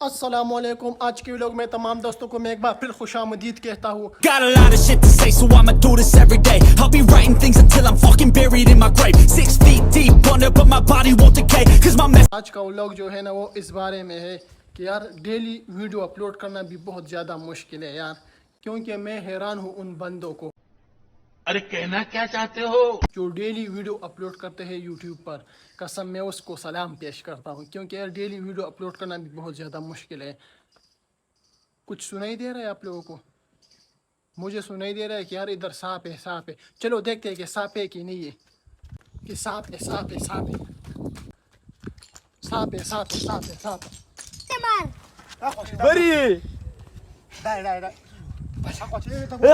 अस्सलामुअलैकुम। आज के व्लॉग में तमाम दोस्तों को मैं एक बार फिर खुशामदीद कहता हूँ। Got a lot of shit to say, so I'ma do this every day. I'll be writing things until I'm fucking buried in my grave. 6 feet deep under, but my body won't decay. Cause my mess. आज का vlog जो है ना वो इस बारे में है कि यार डेली वीडियो अपलोड करना भी बहुत ज़्यादा मुश्किल है यार, क्योंकि मैं हैरान हूँ उन बंदों को। अरे कहना क्या चाहते हो? जो डेली वीडियो अपलोड करते हैं यूट्यूब पर, कसम मैं उसको सलाम पेश करता हूँ, क्योंकि यार डेली वीडियो अपलोड करना भी बहुत ज़्यादा मुश्किल है। कुछ सुनाई दे रहा है आप लोगों को? मुझे सुनाई दे रहा है कि यार इधर सांप है, सांप है। चलो देखते हैं कि सांप है कि नहीं है, कि सांप है, सांप है, सांप है, सांप है, सांप है, सांप है, सांप है। Bari! Dai, dai, dai.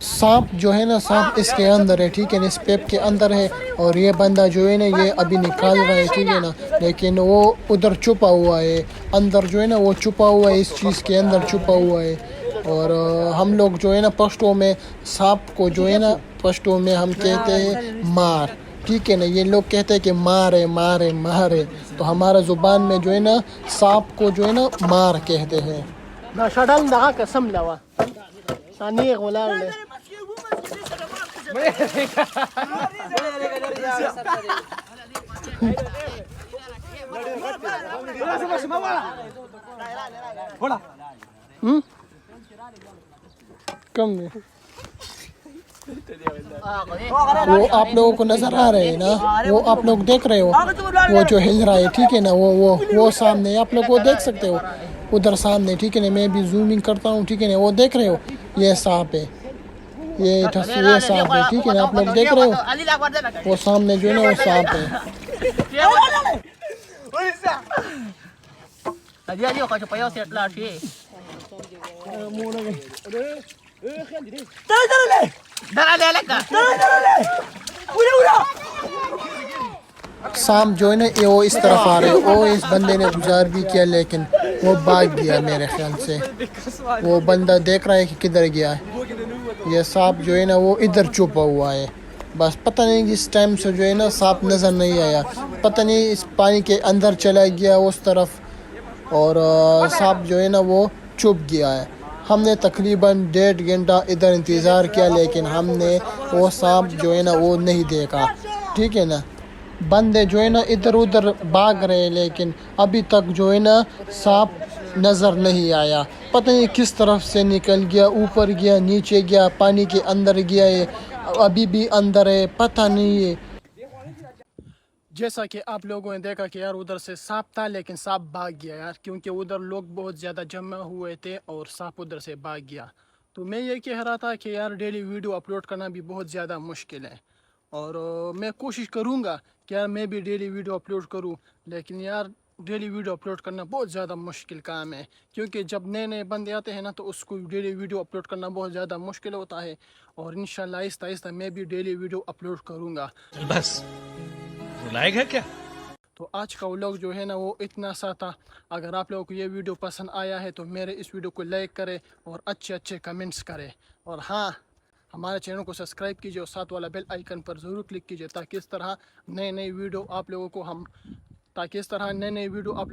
सांप जो है ना, सांप इसके अंदर है, ठीक है ना, इस पेप के अंदर है। और ये बंदा जो है ना ये अभी निकाल रहा है, ठीक है ना, लेकिन वो उधर छुपा हुआ है। अंदर जो है ना वो छुपा हुआ है, इस चीज़ के अंदर छुपा हुआ है। और हम लोग जो है ना पश्तो में सांप को जो है ना पश्तो में हम कहते हैं मार, ठीक है ना। ये लोग कहते हैं कि मारे मारे मारे, तो हमारा ज़ुबान में जो है ना सांप को जो है ना मार कहते हैं ना। शडल ना कसम लवा सानी गोलाल ले कम में वो आप लोगों को नजर आ रहे हैं ना, वो आप लोग देख रहे हो, वो जो हिल रहा है, ठीक है ना, वो सामने आप लोग वो देख सकते हो, उधर सामने, ठीक है ना। मैं भी जूमिंग करता हूँ, ठीक है ना, वो देख रहे हो, ये सांप है, ये सांप है, ठीक है ना, आप लोग देख रहे हो, वो सामने जो है ना वो सांप है। सांप जो है ना ये वो इस तरफ आ रहे, वो इस बंदे ने गुजार भी किया लेकिन वो भाग गया मेरे ख्याल से। वो बंदा देख रहा है कि किधर गया है। ये सांप जो है ना वो इधर छुपा हुआ है, बस पता नहीं किस टाइम से जो है ना सांप नज़र नहीं आया, पता नहीं इस पानी के अंदर चला गया उस तरफ, और सांप जो है ना वो छुप गया है। हमने तकरीबन 1.5 घंटा इधर इंतज़ार किया लेकिन हमने वो सांप जो है ना वो नहीं देखा, ठीक है ना। बंदे जो है ना इधर उधर भाग रहे हैं लेकिन अभी तक जो है ना सांप नज़र नहीं आया। पता नहीं किस तरफ से निकल गया, ऊपर गया, नीचे गया, पानी के अंदर गया है, अभी भी अंदर है, पता नहीं है। जैसा कि आप लोगों ने देखा कि यार उधर से सांप था लेकिन सांप भाग गया यार, क्योंकि उधर लोग बहुत ज़्यादा जमा हुए थे और सांप उधर से भाग गया। तो मैं ये कह रहा था कि यार डेली वीडियो अपलोड करना भी बहुत ज़्यादा मुश्किल है, और मैं कोशिश करूँगा कि यार मैं भी डेली वीडियो अपलोड करूँ, लेकिन यार डेली वीडियो अपलोड करना बहुत ज़्यादा मुश्किल काम है, क्योंकि जब नए नए बंदे आते हैं ना तो उसको डेली वीडियो अपलोड करना बहुत ज़्यादा मुश्किल होता है। और इंशाल्लाह आहिस्ता आहिस्ता मैं भी डेली वीडियो अपलोड करूँगा। बस रुलाएगा क्या? तो आज का व्लॉग जो है ना वो इतना सा था। अगर आप लोगों को ये वीडियो पसंद आया है तो मेरे इस वीडियो को लाइक करें और अच्छे अच्छे कमेंट्स करें, और हाँ हमारे चैनल को सब्सक्राइब कीजिए और साथ वाला बेल आइकन पर ज़रूर क्लिक कीजिए, ताकि इस तरह नए नए वीडियो आप लोगों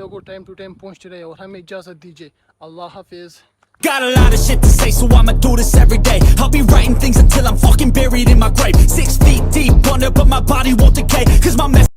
को टाइम टू टाइम पहुँचते रहे। और हमें इजाज़त दीजिए, अल्लाह हाफिज़। Got a lot of shit to say, so I'ma do this every day. I'll be writing things until I'm fucking buried in my grave. 6 feet deep under, but my body won't decay. Cause my mess.